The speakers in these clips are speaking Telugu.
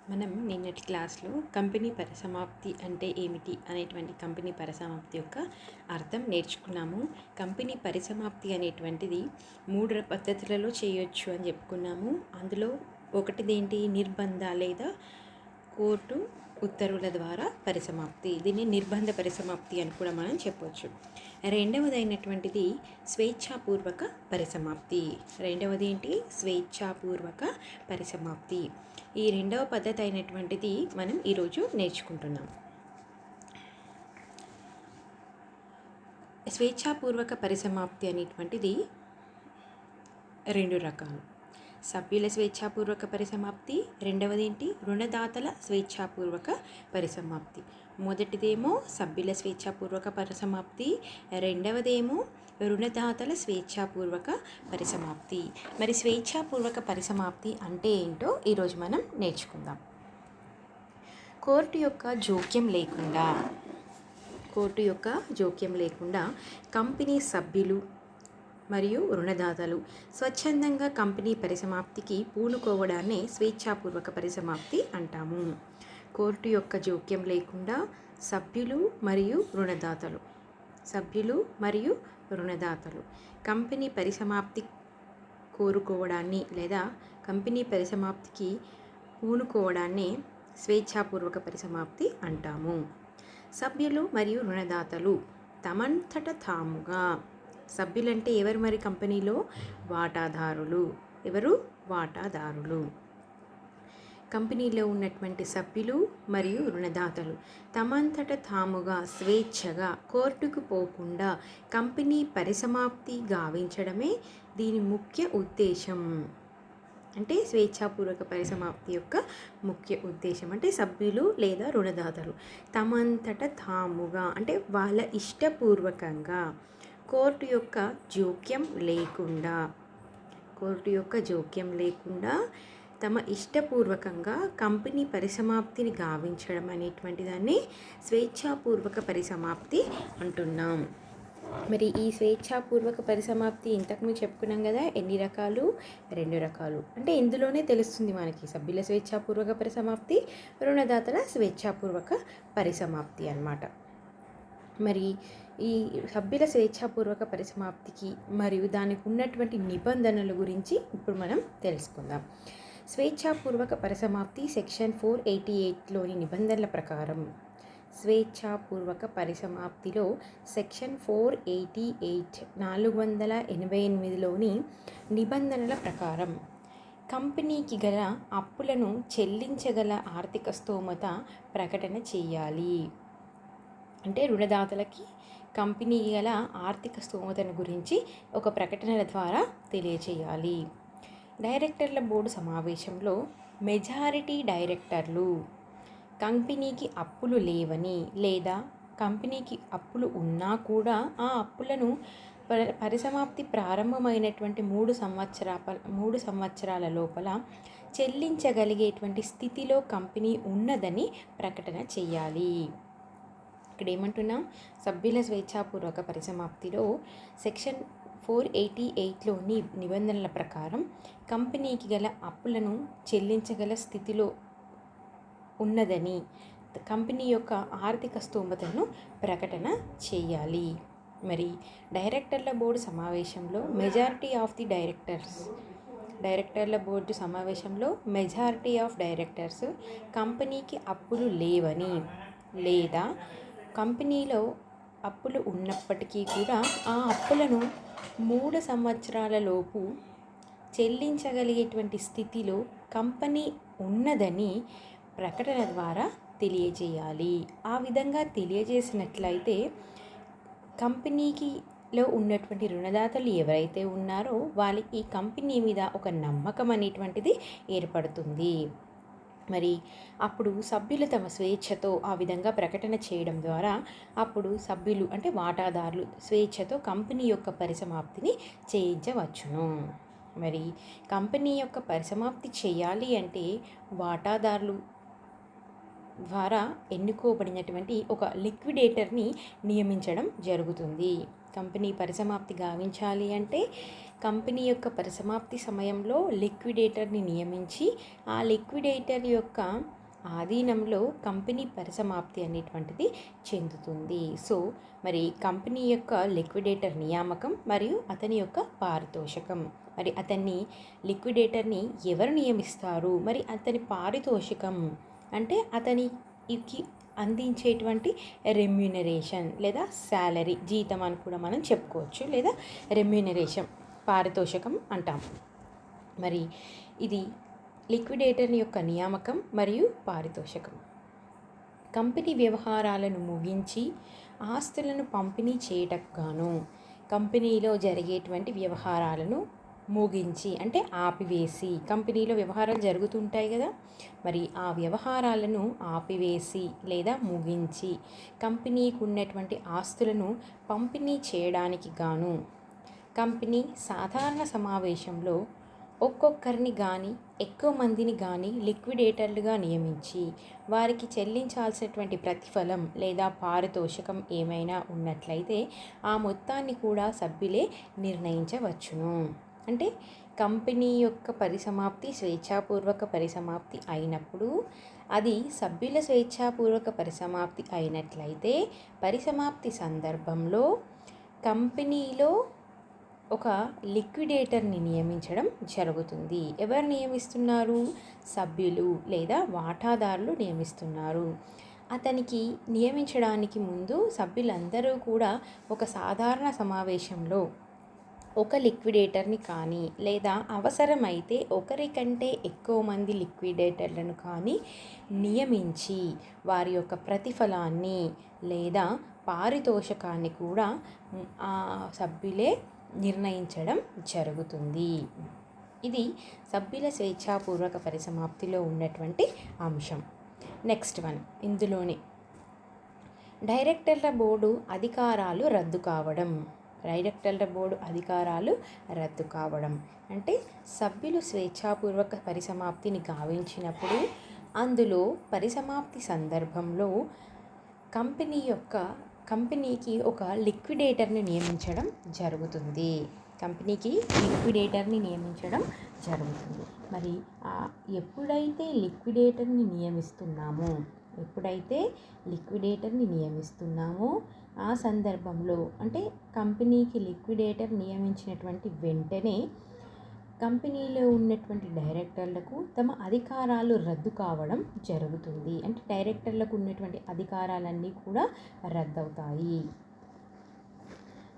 మనం నిన్నటి క్లాస్లో కంపెనీ పరిసమాప్తి అంటే ఏమిటి అనేటువంటి కంపెనీ పరిసమాప్తి యొక్క అర్థం నేర్చుకున్నాము. కంపెనీ పరిసమాప్తి అనేటువంటిది 3 పద్ధతులలో చేయొచ్చు అని చెప్పుకున్నాము. అందులో ఒకటిదేంటి, నిర్బంధ లేదా కోర్టు ఉత్తర్వుల ద్వారా పరిసమాప్తి. దీన్ని నిర్బంధ పరిసమాప్తి అని కూడా మనం చెప్పవచ్చు. రెండవదైనటువంటిది స్వేచ్ఛాపూర్వక పరిసమాప్తి. రెండవది ఏంటి? స్వేచ్ఛాపూర్వక పరిసమాప్తి. ఈ రెండవ పద్ధతి అయినటువంటిది మనం ఈరోజు నేర్చుకుంటున్నాం. స్వేచ్ఛాపూర్వక పరిసమాప్తి అనేటువంటిది 2 రకాలు. సభ్యుల స్వేచ్ఛాపూర్వక పరిసమాప్తి, రెండవది ఏంటి? రుణదాతల స్వేచ్ఛాపూర్వక పరిసమాప్తి. మొదటిదేమో సభ్యుల స్వేచ్ఛాపూర్వక పరిసమాప్తి, రెండవదేమో రుణదాతల స్వేచ్ఛాపూర్వక పరిసమాప్తి. మరి స్వేచ్ఛాపూర్వక పరిసమాప్తి అంటే ఏంటో ఈరోజు మనం నేర్చుకుందాం. కోర్టు యొక్క జోక్యం లేకుండా కంపెనీ సభ్యులు మరియు రుణదాతలు స్వచ్ఛందంగా కంపెనీ పరిసమాప్తికి పూనుకోవడాన్ని స్వేచ్ఛాపూర్వక పరిసమాప్తి అంటాము. కోర్టు యొక్క జోక్యం లేకుండా సభ్యులు మరియు రుణదాతలు కంపెనీ పరిసమాప్తి కోరుకోవడాన్ని లేదా కంపెనీ పరిసమాప్తికి పూనుకోవడాన్ని స్వేచ్ఛాపూర్వక పరిసమాప్తి అంటాము. సభ్యులు మరియు రుణదాతలు తమంతట తాముగా, సభ్యులంటే ఎవరు? మరి కంపెనీలో వాటాదారులు. కంపెనీలో ఉన్నటువంటి సభ్యులు మరియు రుణదాతలు తమంతట తాముగా స్వేచ్ఛగా కోర్టుకు పోకుండా కంపెనీ పరిసమాప్తి గావించడమే దీని ముఖ్య ఉద్దేశం. అంటే స్వేచ్ఛాపూర్వక పరిసమాప్తి యొక్క ముఖ్య ఉద్దేశం అంటే సభ్యులు లేదా రుణదాతలు తమంతట తాముగా అంటే వాళ్ళ ఇష్టపూర్వకంగా కోర్టు యొక్క జోక్యం లేకుండా తమ ఇష్టపూర్వకంగా కంపెనీ పరిసమాప్తిని గావించడం అనేటువంటి దాన్ని స్వేచ్ఛాపూర్వక పరిసమాప్తి అంటున్నాం. మరి ఈ స్వేచ్ఛాపూర్వక పరిసమాప్తి ఇంతకుముందు చెప్పుకున్నాం కదా, ఎన్ని రకాలు? 2 రకాలు. అంటే ఇందులోనే తెలుస్తుంది మనకి సభ్యుల స్వేచ్ఛాపూర్వక పరిసమాప్తి, రుణదాతల స్వేచ్ఛాపూర్వక పరిసమాప్తి అన్నమాట. మరి ఈ సభ్యుల స్వేచ్ఛాపూర్వక పరిసమాప్తికి మరియు దానికి ఉన్నటువంటి నిబంధనల గురించి ఇప్పుడు మనం తెలుసుకుందాం. స్వేచ్ఛాపూర్వక పరిసమాప్తి సెక్షన్ 488లోని నిబంధనల ప్రకారం స్వేచ్ఛాపూర్వక పరిసమాప్తిలో సెక్షన్ 488 488లోని నిబంధనల ప్రకారం కంపెనీకి గల అప్పులను చెల్లించగల ఆర్థిక స్తోమత ప్రకటన చేయాలి. అంటే రుణదాతలకి కంపెనీ గల ఆర్థిక స్తోమతను గురించి ఒక ప్రకటనల ద్వారా తెలియచేయాలి. డైరెక్టర్ల బోర్డు సమావేశంలో మెజారిటీ డైరెక్టర్లు కంపెనీకి అప్పులు లేవని లేదా కంపెనీకి అప్పులు ఉన్నా కూడా ఆ అప్పులను పరిసమాప్తి ప్రారంభమైనటువంటి 3 సంవత్సరాల లోపల చెల్లించగలిగేటువంటి స్థితిలో కంపెనీ ఉన్నదని ప్రకటన చేయాలి. ఇక్కడ ఏమంటున్నాం? సభ్యుల స్వేచ్ఛాపూర్వక పరిసమాప్తిలో సెక్షన్ 488లోని నిబంధనల ప్రకారం కంపెనీకి గల అప్పులను చెల్లించగల స్థితిలో ఉన్నదని కంపెనీ యొక్క ఆర్థిక స్తోమతను ప్రకటన చేయాలి. మరి డైరెక్టర్ల బోర్డు సమావేశంలో డైరెక్టర్ల బోర్డు సమావేశంలో మెజారిటీ ఆఫ్ డైరెక్టర్స్ కంపెనీకి అప్పులు లేవని లేదా కంపెనీలో అప్పులు ఉన్నప్పటికీ కూడా ఆ అప్పులను 3 సంవత్సరాల లోపు చెల్లించగలిగేటువంటి స్థితిలో కంపెనీ ఉన్నదని ప్రకటన ద్వారా తెలియజేయాలి. ఆ విధంగా తెలియజేసినట్లయితే కంపెనీలో ఉన్నటువంటి రుణదాతలు ఎవరైతే ఉన్నారో వాళ్ళకి ఈ కంపెనీ మీద ఒక నమ్మకం అనేటువంటిది ఏర్పడుతుంది. మరి అప్పుడు సభ్యులు తమ స్వేచ్ఛతో ఆ విధంగా ప్రకటన చేయడం ద్వారా అప్పుడు సభ్యులు అంటే వాటాదారులు స్వేచ్ఛతో కంపెనీ యొక్క పరిసమాప్తిని చేయించవచ్చును. మరి కంపెనీ యొక్క పరిసమాప్తి చేయాలి అంటే వాటాదారులు ద్వారా ఎన్నుకోబడినటువంటి ఒక లిక్విడేటర్ని నియమించడం జరుగుతుంది. కంపెనీ పరిసమాప్తి గావించాలి అంటే కంపెనీ యొక్క పరిసమాప్తి సమయంలో లిక్విడేటర్ని నియమించి ఆ లిక్విడేటర్ యొక్క ఆధీనంలో కంపెనీ పరిసమాప్తి అనేటువంటిది చెందుతుంది. సో మరి కంపెనీ యొక్క లిక్విడేటర్ నియామకం మరియు అతని యొక్క పారితోషికం. మరి అతన్ని లిక్విడేటర్ని ఎవరు నియమిస్తారు, మరి అతని పారితోషికం అంటే అతనికి అందించేటువంటి రెమ్యూనరేషన్ లేదా శాలరీ, జీతం అని కూడా మనం చెప్పుకోవచ్చు, లేదా రెమ్యూనరేషన్ పారితోషికం అంటాం. మరి ఇది లిక్విడేటర్ యొక్క నియామకం మరియు పారితోషికం. కంపెనీ వ్యవహారాలను ముగించి ఆస్తులను పంపిణీ చేయటకు గాను కంపెనీలో జరిగేటువంటి వ్యవహారాలను ముగించి అంటే ఆపివేసి, కంపెనీలో వ్యవహారాలు జరుగుతుంటాయి కదా, మరి ఆ వ్యవహారాలను ఆపివేసి లేదా ముగించి కంపెనీకి ఉన్నటువంటి ఆస్తులను పంపిణీ చేయడానికి గాను కంపెనీ సాధారణ సమావేశంలో ఒక్కొక్కరిని కానీ ఎక్కువ మందిని కానీ లిక్విడేటర్లుగా నియమించి వారికి చెల్లించాల్సినటువంటి ప్రతిఫలం లేదా పారితోషికం ఏమైనా ఉన్నట్లయితే ఆ మొత్తాన్ని కూడా సభ్యులే నిర్ణయించవచ్చును. అంటే కంపెనీ యొక్క పరిసమాప్తి స్వేచ్ఛాపూర్వక పరిసమాప్తి అయినప్పుడు అది సభ్యుల స్వేచ్ఛాపూర్వక పరిసమాప్తి అయినట్లయితే పరిసమాప్తి సందర్భంలో కంపెనీలో ఒక లిక్విడేటర్ని నియమించడం జరుగుతుంది. ఎవరు నియమిస్తున్నారు? సభ్యులు లేదా వాటాదారులు నియమిస్తున్నారు. అతనికి నియమించడానికి ముందు సభ్యులందరూ కూడా ఒక సాధారణ సమావేశంలో ఒక లిక్విడేటర్ని కానీ లేదా అవసరమైతే ఒకరికంటే ఎక్కువ మంది లిక్విడేటర్లను కానీ నియమించి వారి యొక్క ప్రతిఫలాన్ని లేదా పారితోషికాన్ని కూడా ఆ సభ్యులే నిర్ణయించడం జరుగుతుంది. ఇది సభ్యుల స్వేచ్ఛాపూర్వక పరిసమాప్తిలో ఉన్నటువంటి అంశం. నెక్స్ట్ వన్, ఇందులోనే డైరెక్టర్ల బోర్డు అధికారాలు రద్దు కావడం. డైరెక్టర్ల బోర్డు అధికారాలు రద్దు కావడం అంటే సభ్యులు స్వేచ్ఛాపూర్వక పరిసమాప్తిని గావించినప్పుడు అందులో పరిసమాప్తి సందర్భంలో కంపెనీకి ఒక లిక్విడేటర్ని నియమించడం జరుగుతుంది. మరి ఎప్పుడైతే లిక్విడేటర్ని నియమిస్తున్నామో ఆ సందర్భంలో అంటే కంపెనీకి లిక్విడేటర్ నియమించినటువంటి వెంటనే కంపెనీలో ఉన్నటువంటి డైరెక్టర్లకు తమ అధికారాలు రద్దు కావడం జరుగుతుంది. అంటే డైరెక్టర్లకు ఉన్నటువంటి అధికారాలన్నీ కూడా రద్దవుతాయి.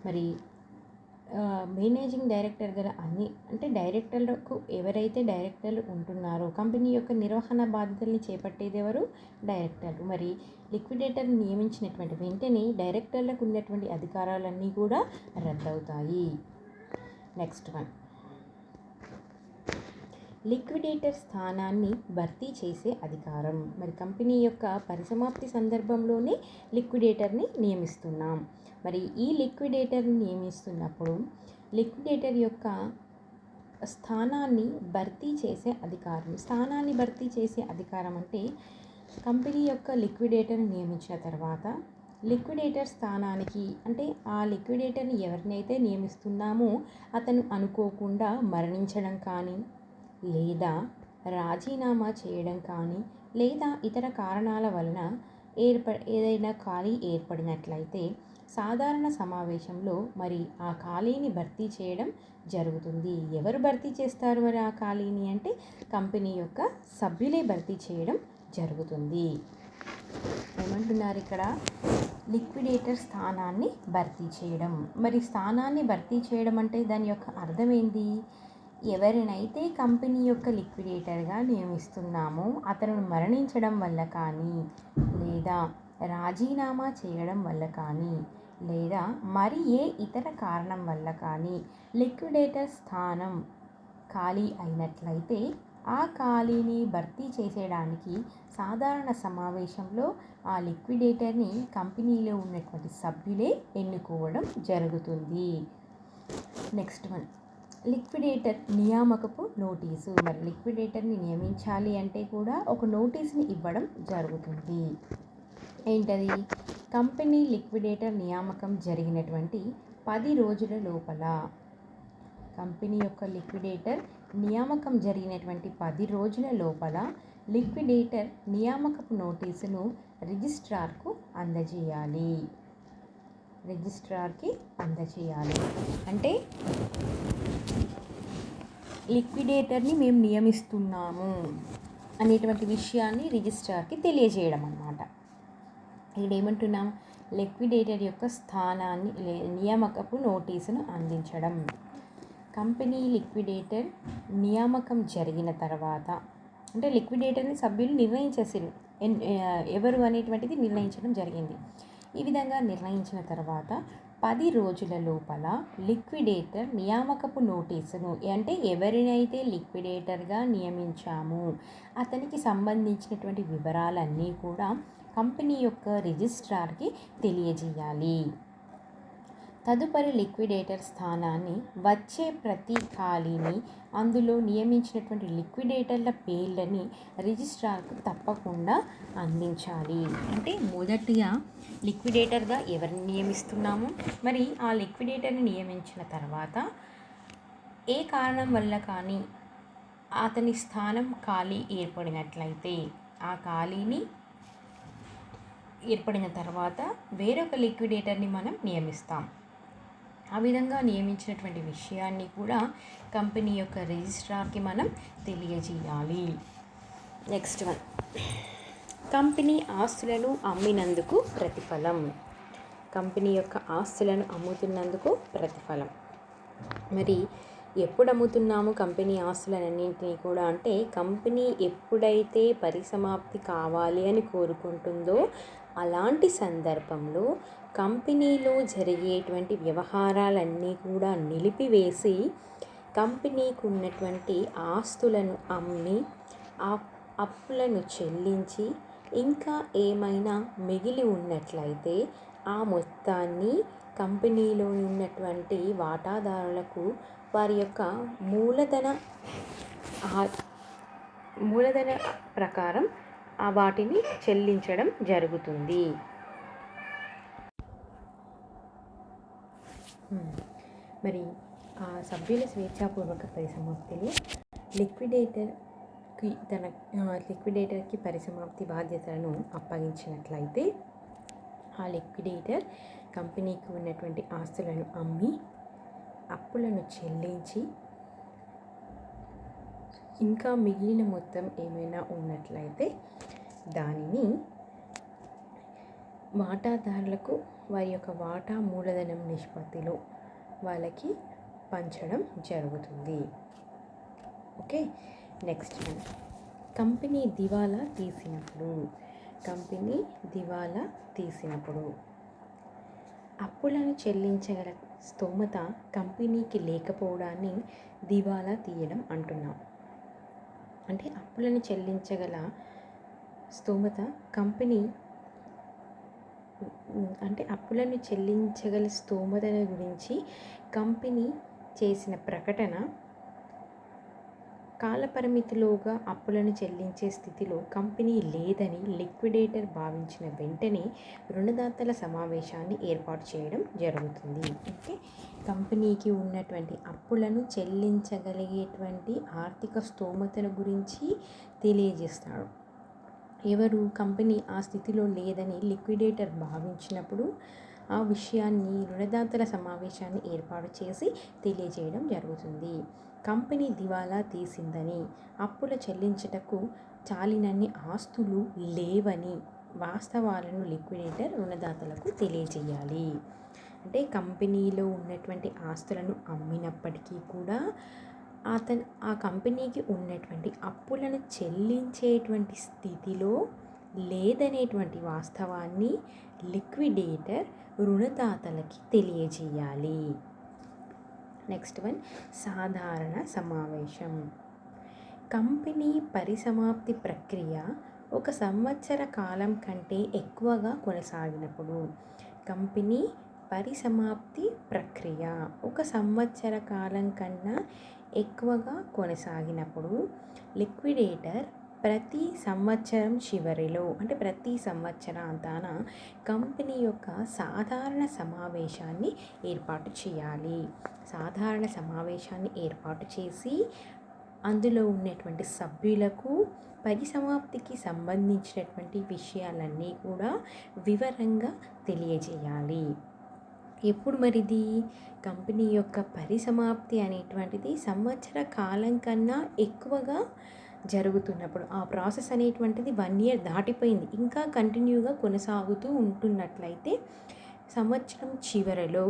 మరి మేనేజింగ్ డైరెక్టర్ గల అంటే డైరెక్టర్లకు ఎవరైతే డైరెక్టర్లు ఉంటున్నారో కంపెనీ యొక్క నిర్వహణ బాధ్యతల్ని చేపట్టేది ఎవరు? డైరెక్టర్లు. మరి లిక్విడేటర్ని నియమించినటువంటి వెంటనే డైరెక్టర్లకు ఉన్నటువంటి అధికారాలన్నీ కూడా రద్దవుతాయి. నెక్స్ట్ వన్, లిక్విడేటర్ స్థానాన్ని భర్తీ చేసే అధికారం. మరి కంపెనీ యొక్క పరిసమాప్తి సందర్భంలోనే లిక్విడేటర్ని నియమిస్తున్నాం. మరి ఈ లిక్విడేటర్ని నియమిస్తున్నప్పుడు లిక్విడేటర్ యొక్క స్థానాన్ని భర్తీ చేసే అధికారం అంటే కంపెనీ యొక్క లిక్విడేటర్ని నియమించిన తర్వాత లిక్విడేటర్ స్థానానికి అంటే ఆ లిక్విడేటర్ని ఎవరినైతే నియమిస్తున్నామో అతను అనుకోకుండా మరణించడం కానీ లేదా రాజీనామా చేయడం కానీ లేదా ఇతర కారణాల వలన ఏదైనా ఖాళీ ఏర్పడినట్లయితే సాధారణ సమావేశంలో మరి ఆ ఖాళీని భర్తీ చేయడం జరుగుతుంది. ఎవరు భర్తీ చేస్తారు మరి ఆ ఖాళీని అంటే కంపెనీ యొక్క సభ్యులే భర్తీ చేయడం జరుగుతుంది. ఏమంటున్నారు ఇక్కడ? లిక్విడేటర్ స్థానాన్ని భర్తీ చేయడం. మరి స్థానాన్ని భర్తీ చేయడం అంటే దాని యొక్క అర్థం ఏంటి? ఎవరినైతే కంపెనీ యొక్క లిక్విడేటర్గా నియమిస్తున్నామో అతను మరణించడం వల్ల కానీ లేదా రాజీనామా చేయడం వల్ల కానీ లేదా మరి ఏ ఇతర కారణం వల్ల కానీ లిక్విడేటర్ స్థానం ఖాళీ అయినట్లయితే ఆ ఖాళీని భర్తీ చేసేయడానికి సాధారణ సమావేశంలో ఆ లిక్విడేటర్ని కంపెనీలో ఉన్నటువంటి సభ్యులే ఎన్నుకోవడం జరుగుతుంది. నెక్స్ట్ వన్, లిక్విడేటర్ నియామకపు నోటీసు. మరి లిక్విడేటర్ని నియమించాలి అంటే కూడా ఒక నోటీస్ని ఇవ్వడం జరుగుతుంది. ఏంటది? కంపెనీ లిక్విడేటర్ నియామకం జరిగినటువంటి 10 రోజుల లోపల కంపెనీ యొక్క లిక్విడేటర్ నియామకం జరిగినటువంటి 10 రోజుల లోపల లిక్విడేటర్ నియామకపు నోటీసును రిజిస్ట్రార్కు అందజేయాలి. అంటే లిక్విడేటర్ని మేము నియమిస్తున్నాము అనేటువంటి విషయాన్ని రిజిస్ట్రార్కి తెలియజేయడం అన్నమాట. ఇక్కడ ఏమంటున్నాం, లిక్విడేటర్ యొక్క స్థానాన్ని నియామకపు నోటీసును అందించడం. కంపెనీ లిక్విడేటర్ నియామకం జరిగిన తర్వాత, అంటే లిక్విడేటర్ని సభ్యులు నిర్ణయించేసారు, ఎవరు అనేటువంటిది నిర్ణయించడం జరిగింది. ఈ విధంగా నిర్ణయించిన తర్వాత 10 రోజుల లోపల లిక్విడేటర్ నియామకపు నోటీసును, అంటే ఎవరినైతే లిక్విడేటర్గా నియమించామో అతనికి సంబంధించినటువంటి వివరాలన్నీ కూడా కంపెనీ యొక్క రిజిస్ట్రార్కి తెలియజేయాలి. తదుపరి లిక్విడేటర్ స్థానాన్ని, వచ్చే ప్రతి ఖాళీని, అందులో నియమించినటువంటి లిక్విడేటర్ల పేర్లని రిజిస్ట్రార్కు తప్పకుండా అందించాలి. అంటే మొదటిగా లిక్విడేటర్గా ఎవరిని నియమిస్తున్నాము, మరి ఆ లిక్విడేటర్ని నియమించిన తర్వాత ఏ కారణం వల్ల కానీ అతని స్థానం ఖాళీ ఏర్పడినట్లయితే ఆ ఖాళీని ఏర్పడిన తర్వాత వేరొక లిక్విడేటర్ని మనం నియమిస్తాం. ఆ విధంగా నియమించినటువంటి విషయాన్ని కూడా కంపెనీ యొక్క రిజిస్ట్రార్కి మనం తెలియజేయాలి. నెక్స్ట్ వన్, కంపెనీ ఆస్తులను అమ్మినందుకు ప్రతిఫలం. కంపెనీ యొక్క ఆస్తులను అమ్ముతున్నందుకు ప్రతిఫలం. మరి ఎప్పుడు అమ్ముతున్నాము కంపెనీ ఆస్తులన్నింటినీ కూడా అంటే, కంపెనీ ఎప్పుడైతే పరిసమాప్తి కావాలి అని కోరుకుంటుందో అలాంటి సందర్భంలో కంపెనీలో జరిగేటువంటి వ్యవహారాలన్నీ కూడా నిలిపివేసి కంపెనీకి ఉన్నటువంటి ఆస్తులను అమ్మి ఆ అప్పులను చెల్లించి ఇంకా ఏమైనా మిగిలి ఉన్నట్లయితే ఆ మొత్తాన్ని కంపెనీలో ఉన్నటువంటి వాటాదారులకు వారి యొక్క మూలధన ప్రకారం వాటిని చెల్లించడం జరుగుతుంది. మరి ఆ సభ్యుల స్వేచ్ఛాపూర్వక పరిసమాప్తిలో లిక్విడేటర్కి పరిసమాప్తి బాధ్యతలను అప్పగించినట్లయితే ఆ లిక్విడేటర్ కంపెనీకి ఉన్నటువంటి ఆస్తులను అమ్మి అప్పులను చెల్లించి ఇంకా మిగిలిన మొత్తం ఏమైనా ఉన్నట్లయితే దానిని వాటాదారులకు వారి యొక్క వాటా మూలధనం నిష్పత్తిలో వాళ్ళకి పంచడం జరుగుతుంది. ఓకే, నెక్స్ట్ వన్, కంపెనీ దివాలా తీసినప్పుడు అప్పులను చెల్లించగల స్తోమత కంపెనీకి లేకపోవడాన్ని దివాలా తీయడం అంటున్నాం. అంటే అప్పులను చెల్లించగల స్తోమత స్తోమతల గురించి కంపెనీ చేసిన ప్రకటన కాలపరిమితిలోగా అప్పులను చెల్లించే స్థితిలో కంపెనీ లేదని లిక్విడేటర్ భావించిన వెంటనే రుణదాతల సమావేశాన్ని ఏర్పాటు చేయడం జరుగుతుంది. అంటే కంపెనీకి ఉన్నటువంటి అప్పులను చెల్లించగలిగేటువంటి ఆర్థిక స్తోమతల గురించి తెలియజేస్తాడు. ఎవరు? కంపెనీ ఆ స్థితిలో లేదని లిక్విడేటర్ భావించినప్పుడు ఆ విషయాన్ని రుణదాతల సమావేశాన్ని ఏర్పాటు చేసి తెలియజేయడం జరుగుతుంది. కంపెనీ దివాలా తీసిందని, అప్పుల చెల్లించుటకు చాలినన్ని ఆస్తులు లేవని వాస్తవాలను లిక్విడేటర్ రుణదాతలకు తెలియజేయాలి. అంటే కంపెనీలో ఉన్నటువంటి ఆస్తులను అమ్మినప్పటికీ కూడా ఆ కంపెనీకి ఉన్నటువంటి అప్పులను చెల్లించేటువంటి స్థితిలో లేదనేటువంటి వాస్తవాన్ని లిక్విడేటర్ రుణదాతలకి తెలియజేయాలి. నెక్స్ట్ వన్, సాధారణ సమావేశం. కంపెనీ పరిసమాప్తి ప్రక్రియ 1 సంవత్సర కాలం కంటే ఎక్కువగా కొనసాగినప్పుడు, కంపెనీ పరిసమాప్తి ప్రక్రియ 1 సంవత్సర కాలం కన్నా ఎక్కువగా కొనసాగినప్పుడు లిక్విడేటర్ ప్రతి సంవత్సరం చివరిలో అంటే ప్రతి సంవత్సరాంతాన కంపెనీ యొక్క సాధారణ సమావేశాన్ని ఏర్పాటు చేయాలి. సాధారణ సమావేశాన్ని ఏర్పాటు చేసి అందులో ఉన్నటువంటి సభ్యులకు పరిసమాప్తికి సంబంధించినటువంటి విషయాలన్నీ కూడా వివరంగా తెలియజేయాలి. ఎప్పుడు మరిది కంపెనీ యొక్క పరిసమాప్తి అనేటువంటిది సంవత్సర కాలం కన్నా ఎక్కువగా జరుగుతున్నప్పుడు, ఆ ప్రాసెస్ అనేటువంటిది 1 year దాటిపోయింది, ఇంకా కంటిన్యూగా కొనసాగుతూ ఉంటున్నట్లయితే సంవత్సరం చివరిలో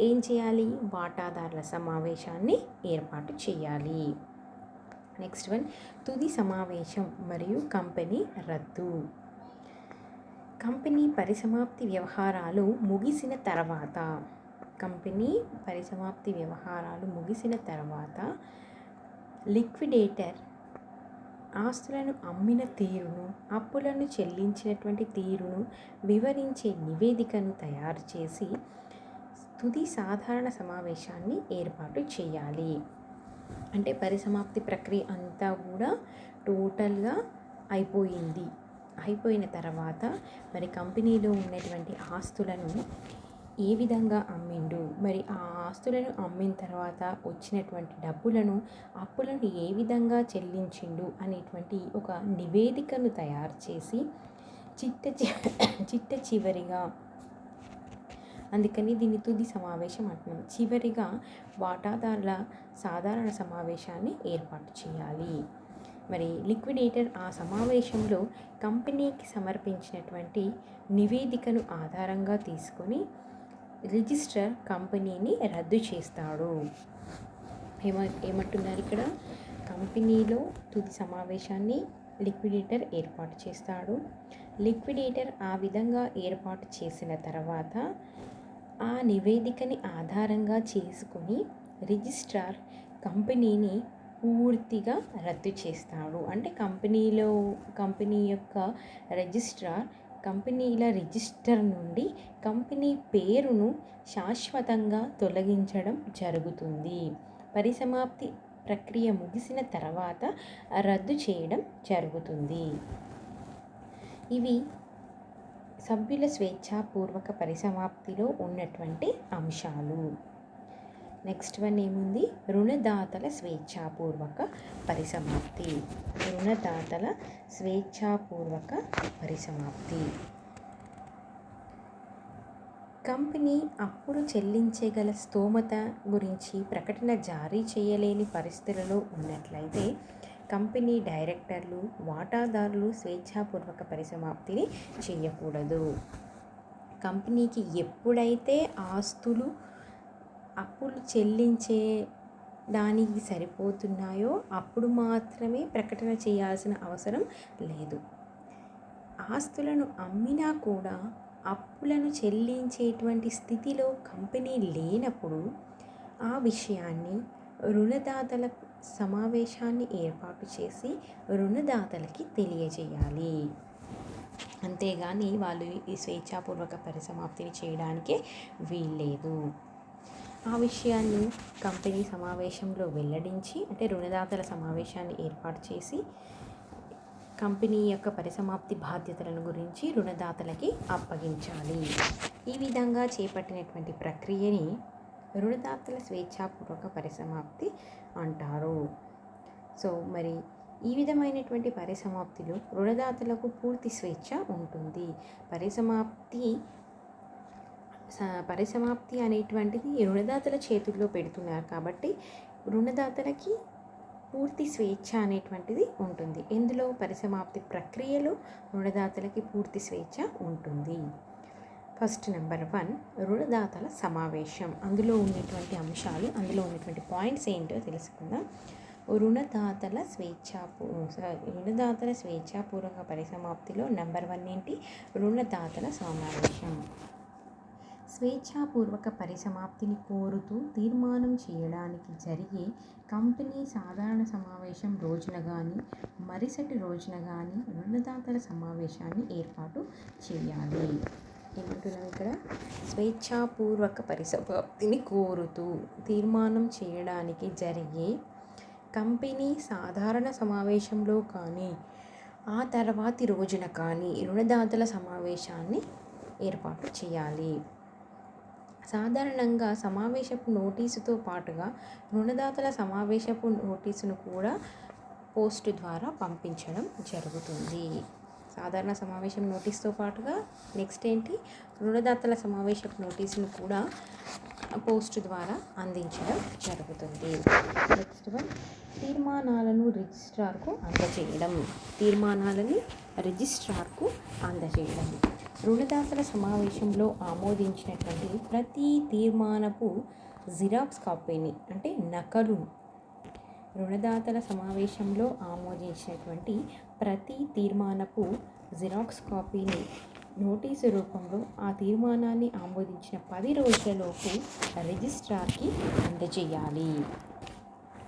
ఏం చేయాలి? వాటాదారుల సమావేశాన్ని ఏర్పాటు చేయాలి. నెక్స్ట్ వన్, తుది సమావేశం మరియు కంపెనీ రద్దు. కంపెనీ పరిసమాప్తి వ్యవహారాలు ముగిసిన తర్వాత లిక్విడేటర్ ఆస్తులను అమ్మిన తీరును, అప్పులను చెల్లించినటువంటి తీరును వివరించే నివేదికను తయారు చేసి తుది సాధారణ సమావేశాన్ని ఏర్పాటు చేయాలి. అంటే పరిసమాప్తి ప్రక్రియ అంతా కూడా టోటల్గా అయిపోయిన తర్వాత మరి కంపెనీలో ఉన్నటువంటి ఆస్తులను ఏ విధంగా అమ్మిండు, మరి ఆ ఆస్తులను అమ్మిన తర్వాత వచ్చినటువంటి అప్పులను ఏ విధంగా చెల్లించిండు అనేటువంటి ఒక నివేదికను తయారు చేసి చిట్ట చివరిగా, అందుకని దీన్ని తుది సమావేశం అంటున్నాం, చివరిగా వాటాదారుల సాధారణ సమావేశాన్ని ఏర్పాటు చేయాలి. మరి లిక్విడేటర్ ఆ సమావేశంలో కంపెనీకి సమర్పించినటువంటి నివేదికను ఆధారంగా తీసుకొని రిజిస్ట్రార్ కంపెనీని రద్దు చేస్తాడు. ఏమంటున్నారు ఇక్కడ? కంపెనీలో తుది సమావేశాన్ని లిక్విడేటర్ ఏర్పాటు చేస్తాడు. లిక్విడేటర్ ఆ విధంగా ఏర్పాటు చేసిన తర్వాత ఆ నివేదికని ఆధారంగా చేసుకొని రిజిస్ట్రార్ కంపెనీని పూర్తిగా రద్దు చేస్తాడు. అంటే కంపెనీ యొక్క రిజిస్ట్రార్ కంపెనీల రిజిస్టర్ నుండి కంపెనీ పేరును శాశ్వతంగా తొలగించడం జరుగుతుంది. పరిసమాప్తి ప్రక్రియ ముగిసిన తర్వాత రద్దు చేయడం జరుగుతుంది. ఇవి సభ్యుల స్వేచ్ఛాపూర్వక పరిసమాప్తిలో ఉన్నటువంటి అంశాలు. నెక్స్ట్ వన్ ఏముంది? రుణదాతల స్వేచ్ఛాపూర్వక పరిసమాప్తి. రుణదాతల స్వేచ్ఛాపూర్వక పరిసమాప్తి. కంపెనీ అప్పులు చెల్లించగల స్తోమత గురించి ప్రకటన జారీ చేయలేని పరిస్థితులలో ఉన్నట్లయితే కంపెనీ డైరెక్టర్లు, వాటాదారులు స్వేచ్ఛాపూర్వక పరిసమాప్తిని చేయకూడదు. కంపెనీకి ఎప్పుడైతే అప్పులు చెల్లించే దానికి సరిపోతున్నాయో అప్పుడు మాత్రమే ప్రకటన చేయాల్సిన అవసరం లేదు. ఆస్తులను అమ్మినా కూడా అప్పులను చెల్లించేటువంటి స్థితిలో కంపెనీ లేనప్పుడు ఆ విషయాన్ని రుణదాతల సమావేశాన్ని ఏర్పాటు చేసి రుణదాతలకి తెలియజేయాలి. అంతేగాని వాళ్ళు ఈ స్వేచ్ఛాపూర్వక పరిసమాప్తిని చేయడానికే వీల్లేదు. ఆ విషయాన్ని కంపెనీ సమావేశంలో వెల్లడించి, అంటే రుణదాతల సమావేశాన్ని ఏర్పాటు చేసి కంపెనీ యొక్క పరిసమాప్తి బాధ్యతలను గురించి రుణదాతలకి అప్పగించాలి. ఈ విధంగా చేపట్టినటువంటి ప్రక్రియని రుణదాతల స్వేచ్ఛాపూర్వక పరిసమాప్తి అంటారు. సో మరి ఈ విధమైనటువంటి పరిసమాప్తిలో రుణదాతలకు పూర్తి స్వేచ్ఛ ఉంటుంది. పరిసమాప్తి అనేటువంటిది రుణదాతల చేతుల్లో పెడుతున్నారు కాబట్టి రుణదాతలకి పూర్తి స్వేచ్ఛ అనేటువంటిది ఉంటుంది. ఇందులో పరిసమాప్తి ప్రక్రియలో రుణదాతలకి పూర్తి స్వేచ్ఛ ఉంటుంది. ఫస్ట్ నెంబర్ 1, రుణదాతల సమావేశం. అందులో ఉన్నటువంటి అంశాలు, అందులో ఉన్నటువంటి పాయింట్స్ ఏంటో తెలుసుకుందాం. రుణదాతల స్వేచ్ఛాపూర్వక పరిసమాప్తిలో నెంబర్ 1 ఏంటి? రుణదాతల సమావేశం. స్వేచ్ఛాపూర్వక పరిసమాప్తిని కోరుతూ తీర్మానం చేయడానికి జరిగే కంపెనీ సాధారణ సమావేశం రోజున కానీ మరుసటి రోజున కానీ రుణదాతల సమావేశాన్ని ఏర్పాటు చేయాలి. ఏమంటున్నాం ఇక్కడ? స్వేచ్ఛాపూర్వక పరిసమాప్తిని కోరుతూ తీర్మానం చేయడానికి జరిగే కంపెనీ సాధారణ సమావేశంలో కానీ ఆ తర్వాతి రోజున కానీ రుణదాతల సమావేశాన్ని ఏర్పాటు చేయాలి. సాధారణంగా సమావేశపు నోటీసుతో పాటుగా రుణదాతల సమావేశపు నోటీసును కూడా పోస్ట్ ద్వారా పంపించడం జరుగుతుంది. సాధారణ సమావేశం నోటీస్తో పాటుగా నెక్స్ట్ ఏంటి, రుణదాతల సమావేశపు నోటీసును కూడా పోస్ట్ ద్వారా అందించడం జరుగుతుంది. నెక్స్ట్ వన్, తీర్మానాలను రిజిస్ట్రార్కు అందజేయడం. తీర్మానాలని రిజిస్ట్రార్కు అందజేయడం. రుణదాతల సమావేశంలో ఆమోదించినటువంటి ప్రతి తీర్మానపు జిరాక్స్ కాపీని అంటే నకలును రుణదాతల సమావేశంలో ఆమోదించినటువంటి ప్రతి తీర్మానపు జిరాక్స్ కాపీని నోటీసు రూపంలో ఆ తీర్మానాన్ని ఆమోదించిన 10 రోజులలోపు రిజిస్ట్రార్కి అందజేయాలి.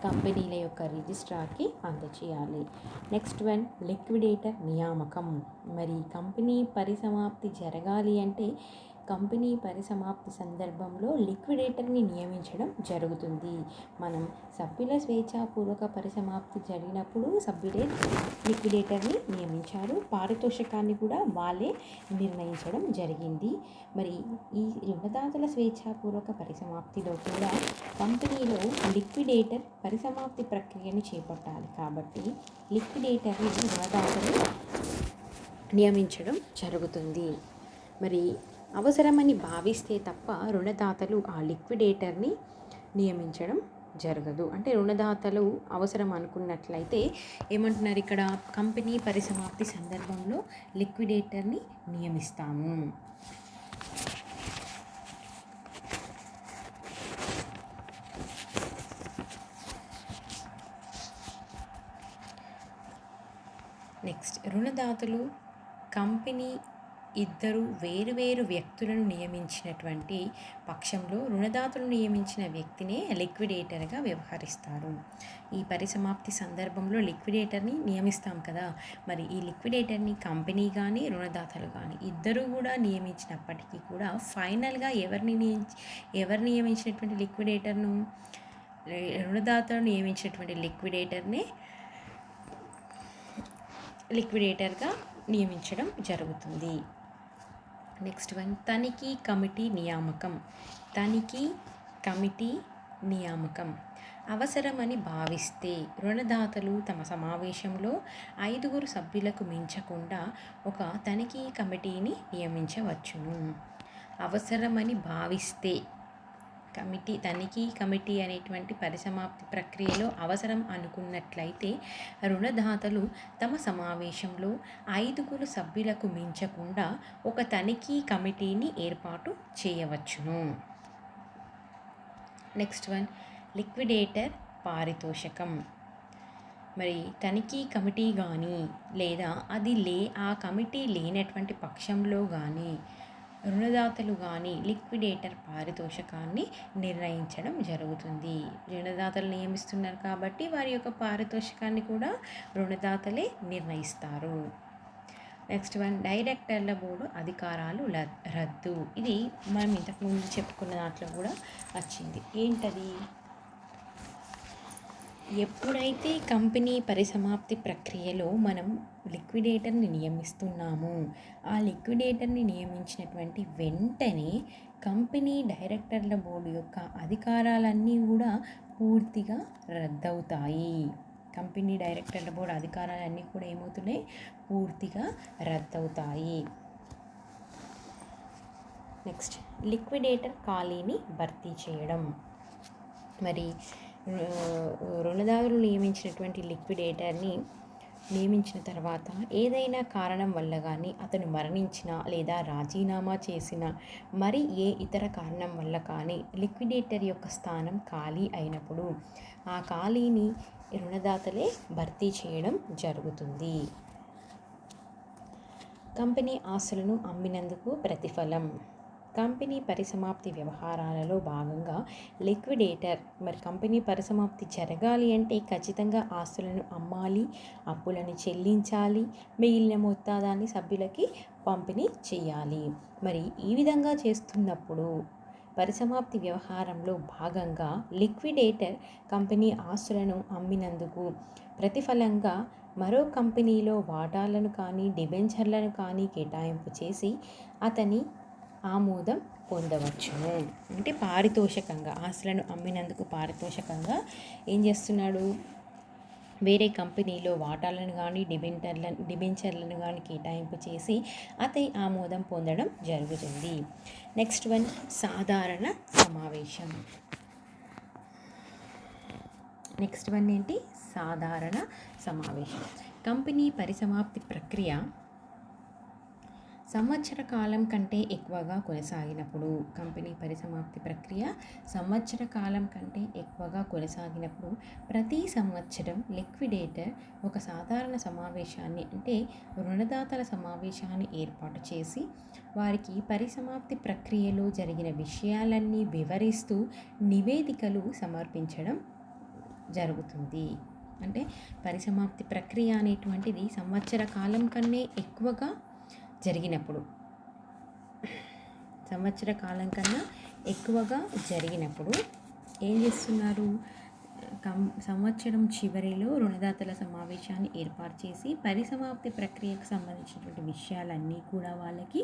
కంపెనీల యొక్క రిజిస్ట్రార్కి అందజేయాలి. నెక్స్ట్ వన్, లిక్విడేటర్ నియామకం. మరి కంపెనీ పరిసమాప్తి జరగాలి అంటే కంపెనీ పరిసమాప్తి సందర్భంలో లిక్విడేటర్ని నియమించడం జరుగుతుంది. మనం సభ్యుల స్వేచ్ఛాపూర్వక పరిసమాప్తి జరిగినప్పుడు సభ్యులే లిక్విడేటర్ని నియమించారు. పారితోషికాన్ని కూడా వాళ్ళే నిర్ణయించడం జరిగింది. మరి ఈ రుణదాతల స్వేచ్ఛాపూర్వక పరిసమాప్తిలో కూడా కంపెనీలో లిక్విడేటర్ పరిసమాప్తి ప్రక్రియను చేపట్టాలి. కాబట్టి లిక్విడేటర్ని రుణదాతలు నియమించడం జరుగుతుంది. మరి అవసరమని భావిస్తే తప్ప రుణదాతలు ఆ లిక్విడేటర్ని నియమించడం జరగదు. అంటే రుణదాతలు అవసరం అనుకున్నట్లయితే ఏమంటున్నారు ఇక్కడ, కంపెనీ పరిసమాప్తి సందర్భంలో లిక్విడేటర్ని నియమిస్తాము. నెక్స్ట్, రుణదాతలు కంపెనీ ఇద్దరు వేరువేరు వ్యక్తులను నియమించినటువంటి పక్షంలో రుణదాతలు నియమించిన వ్యక్తినే లిక్విడేటర్గా వ్యవహరిస్తారు. ఈ పరిసమాప్తి సందర్భంలో లిక్విడేటర్ని నియమిస్తాం కదా, మరి ఈ లిక్విడేటర్ని కంపెనీ కానీ రుణదాతలు కానీ ఇద్దరు కూడా నియమించినప్పటికీ కూడా ఫైనల్గా ఎవరు నియమించినటువంటి లిక్విడేటర్ను, రుణదాతలు నియమించినటువంటి లిక్విడేటర్గా నియమించడం జరుగుతుంది. నెక్స్ట్ వన్, తనిఖీ కమిటీ నియామకం. తనిఖీ కమిటీ నియామకం. అవసరమని భావిస్తే రుణదాతలు తమ సమావేశంలో 5 సభ్యులకు మించకుండా ఒక తనిఖీ కమిటీని నియమించవచ్చును. అవసరమని భావిస్తే తనిఖీ కమిటీ అనేటువంటి పరిసమాప్తి ప్రక్రియలో అవసరం అనుకున్నట్లయితే రుణదాతలు తమ సమావేశంలో 5 సభ్యులకు మించకుండా ఒక తనిఖీ కమిటీని ఏర్పాటు చేయవచ్చును. నెక్స్ట్ వన్, లిక్విడేటర్ పారితోషికం. మరి తనిఖీ కమిటీ కానీ లేదా ఆ కమిటీ లేనటువంటి పక్షంలో కానీ రుణదాతలు కానీ లిక్విడేటర్ పారితోషికాన్ని నిర్ణయించడం జరుగుతుంది. రుణదాతలు నియమిస్తున్నారు కాబట్టి వారి యొక్క పారితోషికాన్ని కూడా రుణదాతలే నిర్ణయిస్తారు. నెక్స్ట్ వన్, డైరెక్టర్ల బోర్డు అధికారాలు రద్దు. ఇది మనం ఇంతకుముందు చెప్పుకున్న దాంట్లో కూడా వచ్చింది. ఏంటది, ఎప్పుడైతే కంపెనీ పరిసమాప్తి ప్రక్రియలో మనం లిక్విడేటర్ని నియమిస్తున్నామో ఆ లిక్విడేటర్ని నియమించినటువంటి వెంటనే కంపెనీ డైరెక్టర్ల బోర్డు యొక్క అధికారాలన్నీ కూడా పూర్తిగా రద్దవుతాయి. కంపెనీ డైరెక్టర్ల బోర్డు అధికారాలన్నీ కూడా ఏమవుతున్నాయి, పూర్తిగా రద్దవుతాయి. నెక్స్ట్, లిక్విడేటర్ ఖాళీని భర్తీ చేయడం. మరి రుణదారులు నియమించినటువంటి లిక్విడేటర్ని నియమించిన తర్వాత ఏదైనా కారణం వల్ల కానీ అతను మరణించినా లేదా రాజీనామా చేసిన మరి ఏ ఇతర కారణం వల్ల కానీ లిక్విడేటర్ యొక్క స్థానం ఖాళీ అయినప్పుడు ఆ ఖాళీని రుణదాతలే భర్తీ చేయడం జరుగుతుంది. కంపెనీ ఆస్తులను అమ్మినందుకు ప్రతిఫలం. కంపెనీ పరిసమాప్తి వ్యవహారాలలో భాగంగా లిక్విడేటర్ కంపెనీ పరిసమాప్తి జరగాలి అంటే ఖచ్చితంగా ఆస్తులను అమ్మాలి, అప్పులను చెల్లించాలి, మిగిలిన మొత్తాన్ని సభ్యులకి పంపిణీ చేయాలి. మరి ఈ విధంగా చేస్తున్నప్పుడు పరిసమాప్తి వ్యవహారంలో భాగంగా లిక్విడేటర్ కంపెనీ ఆస్తులను అమ్మినందుకు ప్రతిఫలంగా మరో కంపెనీలో వాటాలను కానీ డిబెంచర్లను కానీ కేటాయింపు చేసి అతని ఆమోదం పొందవచ్చును. అంటే పారితోషికంగా, ఆస్తులను అమ్మినందుకు పారితోషికంగా ఏం చేస్తున్నాడు, వేరే కంపెనీలో వాటాలను కానీ డిబెంచర్లను కానీ కేటాయింపు చేసి అతని ఆమోదం పొందడం జరుగుతుంది. నెక్స్ట్ వన్, సాధారణ సమావేశం. నెక్స్ట్ వన్ ఏంటి, సాధారణ సమావేశం. కంపెనీ పరిసమాప్తి ప్రక్రియ సంవత్సర కాలం కంటే ఎక్కువగా కొనసాగినప్పుడు, కంపెనీ పరిసమాప్తి ప్రక్రియ సంవత్సర కాలం కంటే ఎక్కువగా కొనసాగినప్పుడు ప్రతి సంవత్సరం లిక్విడేటర్ ఒక సాధారణ సమావేశాన్ని, అంటే రుణదాతల సమావేశాన్ని ఏర్పాటు చేసి వారికి పరిసమాప్తి ప్రక్రియలో జరిగిన విషయాలన్నీ వివరిస్తూ నివేదికలు సమర్పించడం జరుగుతుంది. అంటే పరిసమాప్తి ప్రక్రియ అనేటువంటిది సంవత్సర కాలం కన్నా ఎక్కువగా జరిగినప్పుడు, సంవత్సర కాలం కన్నా ఎక్కువగా జరిగినప్పుడు ఏం చేస్తున్నారు, సంవత్సరం చివరిలో రుణదాతల సమావేశాన్ని ఏర్పాటు చేసి పరిసమాప్తి ప్రక్రియకు సంబంధించినటువంటి విషయాలన్నీ కూడా వాళ్ళకి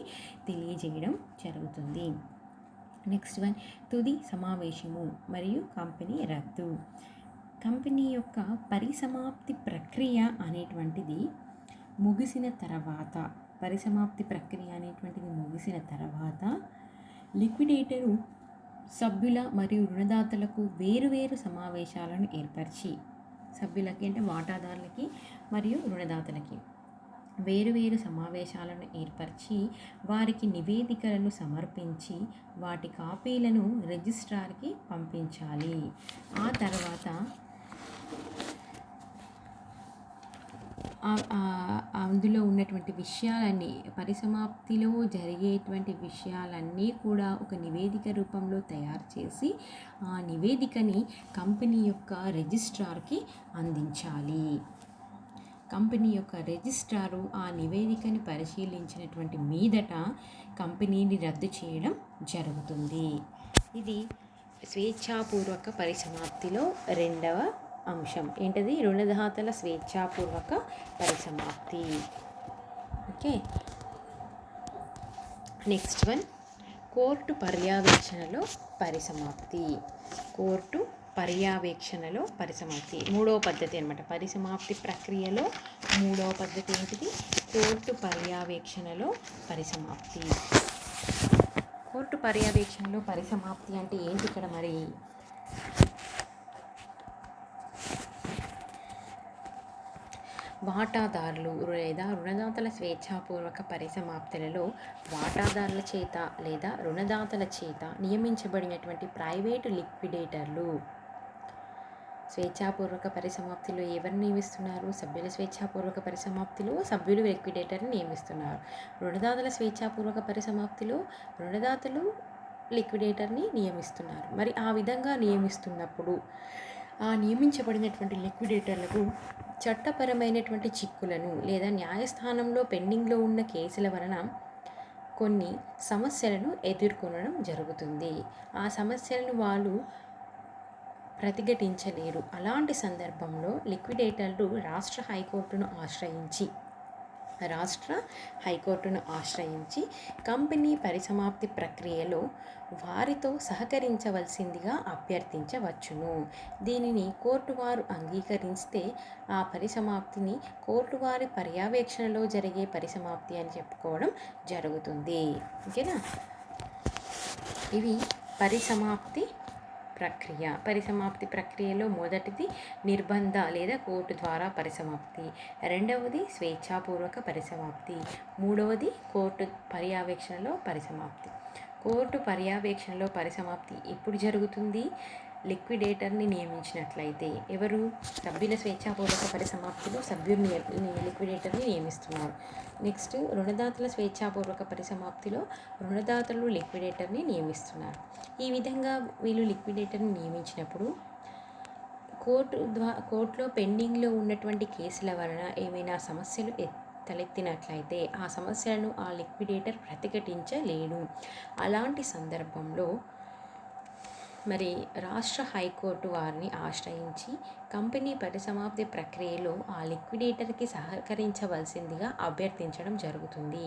తెలియజేయడం జరుగుతుంది. నెక్స్ట్ వన్, తుది సమావేశము మరియు కంపెనీ రద్దు. కంపెనీ యొక్క పరిసమాప్తి ప్రక్రియ అనేటువంటిది ముగిసిన తర్వాత, పరిసమాప్తి ప్రక్రియ అనేటువంటిది ముగిసిన తర్వాత లిక్విడేటరు సభ్యుల మరియు రుణదాతలకు వేరువేరు సమావేశాలను ఏర్పరిచి, సభ్యులకి అంటే వాటాదారులకి మరియు రుణదాతలకి వేరువేరు సమావేశాలను ఏర్పరిచి వారికి నివేదికలను సమర్పించి వాటి కాపీలను రిజిస్ట్రార్కి పంపించాలి. ఆ తర్వాత అందులో ఉన్నటువంటి విషయాలన్నీ, పరిసమాప్తిలో జరిగేటువంటి విషయాలన్నీ కూడా ఒక నివేదిక రూపంలో తయారు చేసి ఆ నివేదికని కంపెనీ యొక్క రిజిస్ట్రార్కి అందించాలి. కంపెనీ యొక్క రిజిస్ట్రారు ఆ నివేదికని పరిశీలించినటువంటి మీదట కంపెనీని రద్దు చేయడం జరుగుతుంది. ఇది స్వేచ్ఛాపూర్వక పరిసమాప్తిలో రెండవ అంశం. ఏంటది, రుణదాతల స్వేచ్ఛాపూర్వక పరిసమాప్తి. ఓకే, నెక్స్ట్ వన్, కోర్టు పర్యవేక్షణలో పరిసమాప్తి. కోర్టు పర్యవేక్షణలో పరిసమాప్తి మూడవ పద్ధతి అనమాట. పరిసమాప్తి ప్రక్రియలో మూడవ పద్ధతి ఏంటిది, కోర్టు పర్యవేక్షణలో పరిసమాప్తి. కోర్టు పర్యవేక్షణలో పరిసమాప్తి అంటే ఏంటి ఇక్కడ మరి, వాటాదారులు లేదా రుణదాతల స్వేచ్ఛాపూర్వక పరిసమాప్తులలో వాటాదారుల చేత లేదా రుణదాతల చేత నియమించబడినటువంటి ప్రైవేటు లిక్విడేటర్లు. స్వేచ్ఛాపూర్వక పరిసమాప్తిలో ఎవరిని నియమిస్తున్నారు, సభ్యుల స్వేచ్ఛాపూర్వక పరిసమాప్తిలో సభ్యులు లిక్విడేటర్ని నియమిస్తున్నారు. రుణదాతల స్వేచ్ఛాపూర్వక పరిసమాప్తిలో రుణదాతలు లిక్విడేటర్ని నియమిస్తున్నారు. మరి ఆ విధంగా నియమిస్తున్నప్పుడు ఆ నియమించబడినటువంటి లిక్విడేటర్లకు చట్టపరమైనటువంటి చిక్కులను లేదా న్యాయస్థానంలో పెండింగ్లో ఉన్న కేసుల వలన కొన్ని సమస్యలను ఎదుర్కొనడం జరుగుతుంది. ఆ సమస్యలను వాళ్ళు ప్రతిఘటించలేరు. అలాంటి సందర్భంలో లిక్విడేటర్లు రాష్ట్ర హైకోర్టును ఆశ్రయించి కంపెనీ పరిసమాప్తి ప్రక్రియలో వారితో సహకరించవలసిందిగా అభ్యర్థించవచ్చును. దీనిని కోర్టు వారు అంగీకరిస్తే ఆ పరిసమాప్తిని కోర్టు వారి పర్యవేక్షణలో జరిగే పరిసమాప్తి అని చెప్పుకోవడం జరుగుతుంది. ఓకేనా, ఇవి పరిసమాప్తి ప్రక్రియ. పరిసమాప్తి ప్రక్రియలో మొదటిది నిర్బంధ లేదా కోర్టు ద్వారా పరిసమాప్తి, రెండవది స్వేచ్ఛాపూర్వక పరిసమాప్తి, మూడవది కోర్టు పర్యవేక్షణలో పరిసమాప్తి. కోర్టు పర్యవేక్షణలో పరిసమాప్తి ఎప్పుడు జరుగుతుంది, లిక్విడేటర్ని నియమించినట్లయితే. ఎవరు, సభ్యుల స్వేచ్ఛాపూర్వక పరిసమాప్తిలో సభ్యుని లిక్విడేటర్ని నియమిస్తున్నారు. నెక్స్ట్ రుణదాతల స్వేచ్ఛాపూర్వక పరిసమాప్తిలో రుణదాతలు లిక్విడేటర్ని నియమిస్తున్నారు. ఈ విధంగా వీళ్ళు లిక్విడేటర్ని నియమించినప్పుడు కోర్టులో పెండింగ్లో ఉన్నటువంటి కేసుల వలన ఏమైనా సమస్యలు తలెత్తినట్లయితే ఆ సమస్యలను ఆ లిక్విడేటర్ ప్రతిఘటించలేడు. అలాంటి సందర్భంలో మరి రాష్ట్ర హైకోర్టు వారిని ఆశ్రయించి కంపెనీ పరిసమాప్తి ప్రక్రియలో ఆ లిక్విడేటర్కి సహకరించవలసిందిగా అభ్యర్థించడం జరుగుతుంది.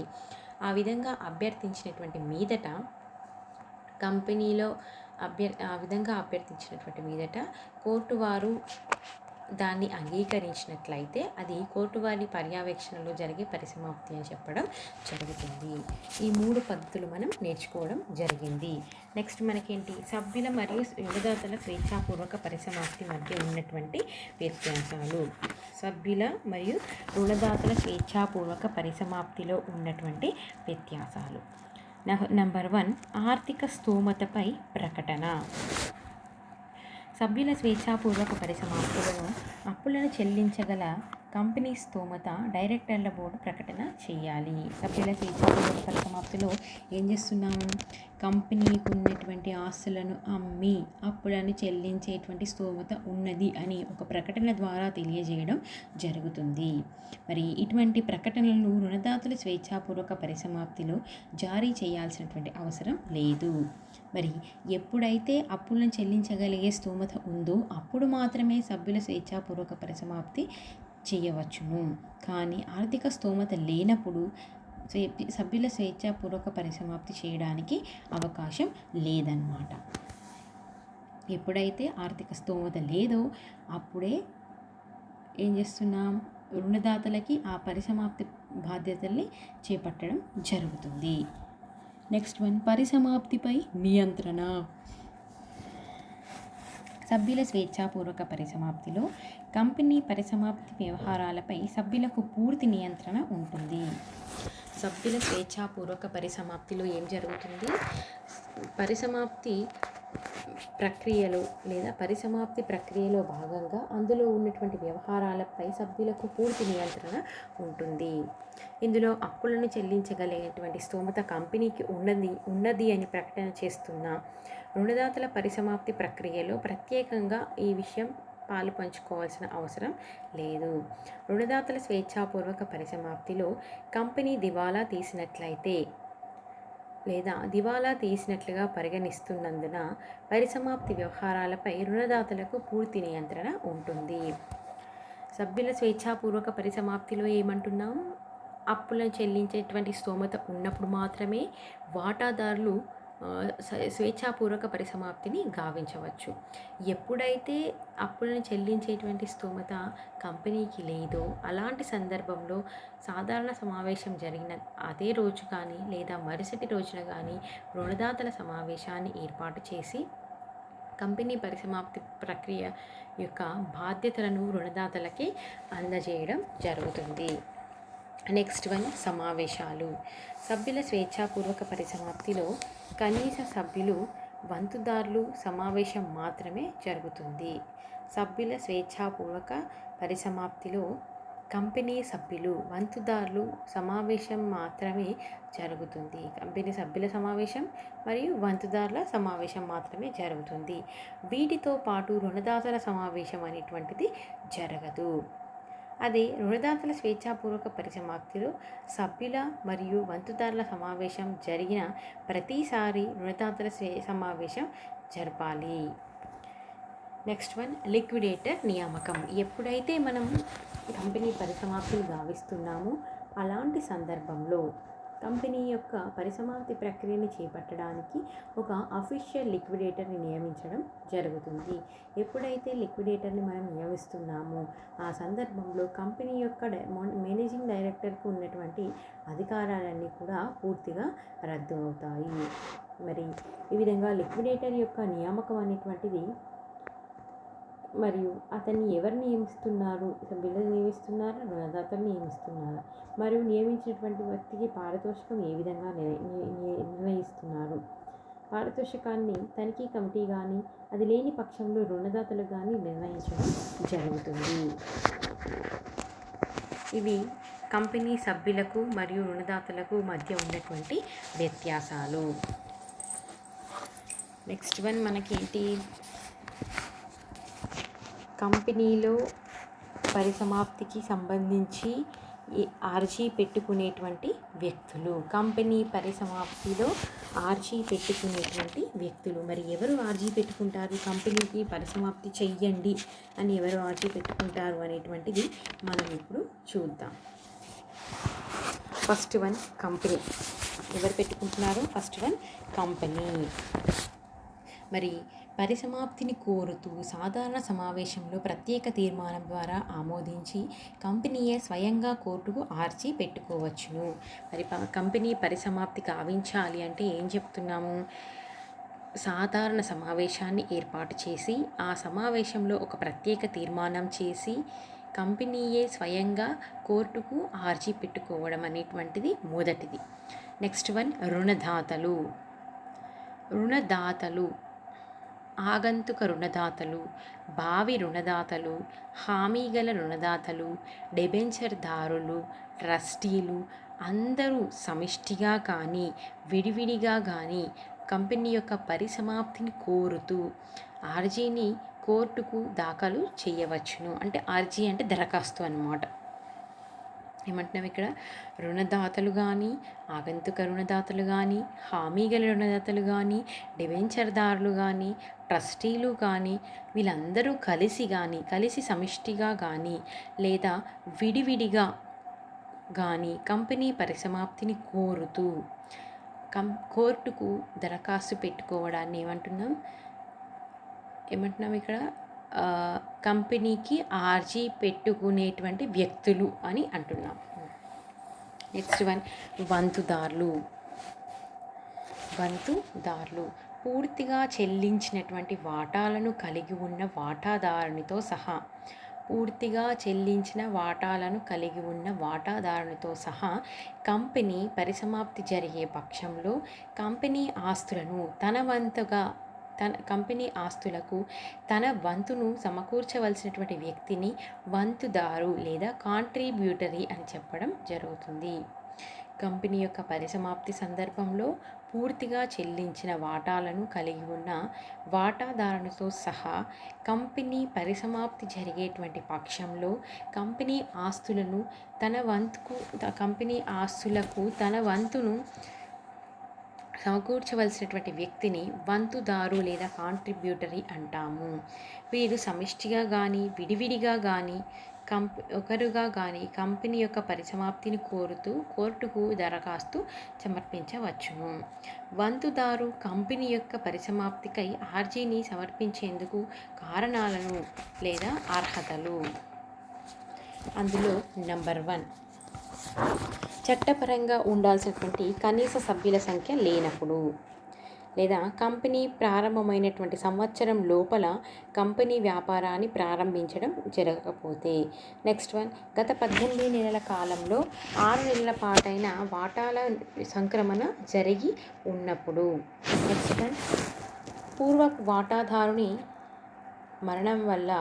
ఆ విధంగా అభ్యర్థించినటువంటి మీదట ఆ విధంగా అభ్యర్థించినటువంటి మీదట కోర్టు వారు దాన్ని అంగీకరించినట్లయితే అది కోర్టు వారి పర్యవేక్షణలో జరిగే పరిసమాప్తి అని చెప్పడం జరుగుతుంది. ఈ 3 పద్ధతులు మనం నేర్చుకోవడం జరిగింది. నెక్స్ట్ మనకేంటి, సభ్యుల మరియు రుణదాతల స్వేచ్ఛాపూర్వక పరిసమాప్తి మధ్య ఉన్నటువంటి వ్యత్యాసాలు. సభ్యుల మరియు రుణదాతల స్వేచ్ఛాపూర్వక పరిసమాప్తిలో ఉన్నటువంటి వ్యత్యాసాలు. నంబర్ 1, ఆర్థిక స్థోమతపై ప్రకటన. సభ్యుల స్వేచ్ఛాపూర్వక పరిసమాప్తులను అప్పులను చెల్లించగల కంపెనీ స్థోమత డైరెక్టర్ల బోర్డు ప్రకటన చేయాలి. సభ్యుల స్వేచ్ఛాపూర్వక పరిసమాప్తిలో ఏం చేస్తున్నాము, కంపెనీకి ఉన్నటువంటి ఆస్తులను అమ్మి అప్పులను చెల్లించేటువంటి స్థోమత ఉన్నది అని ఒక ప్రకటన ద్వారా తెలియజేయడం జరుగుతుంది. మరి ఇటువంటి ప్రకటనలను రుణదాతల స్వేచ్ఛాపూర్వక పరిసమాప్తిలో జారీ చేయాల్సినటువంటి అవసరం లేదు. మరి ఎప్పుడైతే అప్పులను చెల్లించగలిగే స్థోమత ఉందో అప్పుడు మాత్రమే సభ్యుల స్వేచ్ఛాపూర్వక పరిసమాప్తి చేయవచ్చును. కానీ ఆర్థిక స్థోమత లేనప్పుడు సభ్యుల స్వేచ్ఛాపూర్వక పరిసమాప్తి చేయడానికి అవకాశం లేదన్నమాట. ఎప్పుడైతే ఆర్థిక స్థోమత లేదో అప్పుడే ఏం చేస్తున్నాం, రుణదాతలకి ఆ పరిసమాప్తి బాధ్యతల్ని చేపట్టడం జరుగుతుంది. నెక్స్ట్ 1, పరిసమాప్తిపై నియంత్రణ. సభ్యుల స్వేచ్ఛాపూర్వక పరిసమాప్తిలో కంపెనీ పరిసమాప్తి వ్యవహారాలపై సభ్యులకు పూర్తి నియంత్రణ ఉంటుంది. సభ్యుల స్వేచ్ఛాపూర్వక పరిసమాప్తిలో ఏం జరుగుతుంది, పరిసమాప్తి ప్రక్రియలో లేదా పరిసమాప్తి ప్రక్రియలో భాగంగా అందులో ఉన్నటువంటి వ్యవహారాలపై సభ్యులకు పూర్తి నియంత్రణ ఉంటుంది. ఇందులో అప్పులను చెల్లించగలిగేటువంటి స్థోమత కంపెనీకి ఉన్నది అని ప్రకటన చేస్తున్న రుణదాతల పరిసమాప్తి ప్రక్రియలో ప్రత్యేకంగా ఈ విషయం పాలు పంచుకోవాల్సిన అవసరం లేదు. రుణదాతల స్వేచ్ఛాపూర్వక పరిసమాప్తిలో కంపెనీ దివాలా తీసినట్లయితే లేదా దివాలా తీసినట్లుగా పరిగణిస్తున్నందున పరిసమాప్తి వ్యవహారాలపై రుణదాతలకు పూర్తి నియంత్రణ ఉంటుంది. సభ్యుల స్వేచ్ఛాపూర్వక పరిసమాప్తిలో ఏమంటున్నాం, అప్పులను చెల్లించేటువంటి స్తోమత ఉన్నప్పుడు మాత్రమే వాటాదారులు స్వేచ్ఛాపూర్వక పరిసమాప్తిని గావించవచ్చు. ఎప్పుడైతే అప్పులను చెల్లించేటువంటి స్తోమత కంపెనీకి లేదో అలాంటి సందర్భంలో సాధారణ సమావేశం జరిగిన అదే రోజు కానీ లేదా మరుసటి రోజున కానీ రుణదాతల సమావేశాన్ని ఏర్పాటు చేసి కంపెనీ పరిసమాప్తి ప్రక్రియ యొక్క బాధ్యతలను రుణదాతలకి అందజేయడం జరుగుతుంది. నెక్స్ట్ 1, సమావేశాలు. సభ్యుల స్వేచ్ఛాపూర్వక పరిసమాప్తిలో కనీస సభ్యులు వంతుదారులు సమావేశం మాత్రమే జరుగుతుంది. సభ్యుల స్వేచ్ఛాపూర్వక పరిసమాప్తిలో కంపెనీ సభ్యులు వంతుదారులు సమావేశం మాత్రమే జరుగుతుంది. కంపెనీ సభ్యుల సమావేశం మరియు వంతుదారుల సమావేశం మాత్రమే జరుగుతుంది. వీటితో పాటు రుణదాతల సమావేశం అనేటువంటిది జరగదు. అదే రుణదాతల స్వేచ్ఛాపూర్వక పరిసమాప్తిలో సభ్యుల మరియు వంతుదారుల సమావేశం జరిగిన ప్రతిసారి రుణదాతల సమావేశం జరపాలి. నెక్స్ట్ 1, లిక్విడేటర్ నియామకం. ఎప్పుడైతే మనం కంపెనీ పరిసమాప్తిని గావిస్తున్నామో అలాంటి సందర్భంలో కంపెనీ యొక్క పరిసమాప్తి ప్రక్రియని చేపట్టడానికి ఒక అఫీషియల్ లిక్విడేటర్ని నియమించడం జరుగుతుంది. ఎప్పుడైతే లిక్విడేటర్ని మనం నియమిస్తున్నామో ఆ సందర్భంలో కంపెనీ యొక్క మేనేజింగ్ డైరెక్టర్కు ఉన్నటువంటి అధికారాలన్నీ కూడా పూర్తిగా రద్దు అవుతాయి. మరి ఈ విధంగా లిక్విడేటర్ యొక్క నియామకం అనేటువంటిది మరియు అతన్ని ఎవరు నియమిస్తున్నారు, సభ్యులను నియమిస్తున్నారా, రుణదాతలు నియమిస్తున్నారా, మరియు నియమించినటువంటి వ్యక్తికి పారితోషికం ఏ విధంగా నిర్ణయిస్తున్నారు, పారితోషికాన్ని తనిఖీ కమిటీ కానీ అది లేని పక్షంలో రుణదాతలు కానీ నిర్ణయించడం జరుగుతుంది. ఇవి కంపెనీ సభ్యులకు మరియు రుణదాతలకు మధ్య ఉన్నటువంటి వ్యత్యాసాలు. నెక్స్ట్ 1 మనకేంటి, కంపెనీలో పరిసమాప్తికి సంబంధించి ఈ ఆర్జీ పెట్టుకునేటువంటి వ్యక్తులు. కంపెనీ పరిసమాప్తిలో ఆర్జీ పెట్టుకునేటువంటి వ్యక్తులు. మరి ఎవరు ఆర్జీ పెట్టుకుంటారు? కంపెనీకి పరిసమాప్తి చెయ్యండి అని ఎవరు ఆర్జీ పెట్టుకుంటారు అనేటువంటిది మనం ఇప్పుడు చూద్దాం. First one company. ఎవరు పెట్టుకుంటున్నారు? First one company. మరి పరిసమాప్తిని కోరుతూ సాధారణ సమావేశంలో ప్రత్యేక తీర్మానం ద్వారా ఆమోదించి కంపెనీయే స్వయంగా కోర్టుకు ఆర్జీ పెట్టుకోవచ్చును. మరి కంపెనీ పరిసమాప్తి కావించాలి అంటే ఏం చెప్తున్నాము? సాధారణ సమావేశాన్ని ఏర్పాటు చేసి ఆ సమావేశంలో ఒక ప్రత్యేక తీర్మానం చేసి కంపెనీయే స్వయంగా కోర్టుకు ఆర్జీ పెట్టుకోవడం అనేటువంటిది మొదటిది. నెక్స్ట్ వన్ రుణదాతలు. ఆగంతుక రుణదాతలు, భావి రుణదాతలు, హామీగల రుణదాతలు, డెబెంచర్దారులు, ట్రస్టీలు అందరూ సమిష్టిగా కానీ విడివిడిగా కానీ కంపెనీ యొక్క పరిసమాప్తిని కోరుతూ ఆర్జీని కోర్టుకు దాఖలు చేయవచ్చును. అంటే ఆర్జీ అంటే దరఖాస్తు అన్నమాట. ఏమంటున్నాం ఇక్కడ? రుణదాతలు కానీ, ఆగంతుక రుణదాతలు కానీ, హామీగల రుణదాతలు కానీ, డిబెంచర్దారులు కానీ, ట్రస్టీలు కానీ వీళ్ళందరూ కలిసి సమిష్టిగా కానీ లేదా విడివిడిగా కానీ కంపెనీ పరిసమాప్తిని కోరుతూ కోర్టుకు దరఖాస్తు పెట్టుకోవడాన్ని ఏమంటున్నాం ఇక్కడ? కంపెనీకి ఆర్జీ పెట్టుకునేటువంటి వ్యక్తులు అని అంటున్నాం. నెక్స్ట్ వన్ వంతుదారులు. పూర్తిగా చెల్లించినటువంటి వాటాలను కలిగి ఉన్న వాటాదారునితో సహా కంపెనీ పరిసమాప్తి జరిగే పక్షంలో కంపెనీ ఆస్తులకు తన వంతును సమకూర్చవలసినటువంటి వ్యక్తిని వంతుదారు లేదా కాంట్రిబ్యూటరీ అని చెప్పడం జరుగుతుంది. కంపెనీ యొక్క పరిసమాప్తి సందర్భంలో పూర్తిగా చెల్లించిన వాటాలను కలిగి ఉన్న వాటాదారునితో సహా కంపెనీ పరిసమాప్తి జరిగేటువంటి పక్షంలో కంపెనీ ఆస్తులకు తన వంతును సమకూర్చవలసినటువంటి వ్యక్తిని వంతుదారు లేదా కాంట్రిబ్యూటరీ అంటాము. వీరు సమిష్టిగా కానీ విడివిడిగా కానీ ఒకరుగా కానీ కంపెనీ యొక్క పరిసమాప్తిని కోరుతూ కోర్టుకు దరఖాస్తు సమర్పించవచ్చును. వంతుదారు కంపెనీ యొక్క పరిసమాప్తికై ఆర్జీని సమర్పించేందుకు కారణాలను లేదా అర్హతలు. అందులో నెంబర్ 1, చట్టపరంగా ఉండాల్సినటువంటి కనీస సభ్యుల సంఖ్య లేనప్పుడు లేదా కంపెనీ ప్రారంభమైనటువంటి సంవత్సరం లోపల కంపెనీ వ్యాపారాన్ని ప్రారంభించడం జరగకపోతే. నెక్స్ట్ వన్, గత 18 నెలల కాలంలో 6 నెలల పాటైన వాటాల సంక్రమణ జరిగి ఉన్నప్పుడు. నెక్స్ట్ వన్, పూర్వపు వాటాదారుని మరణం వల్ల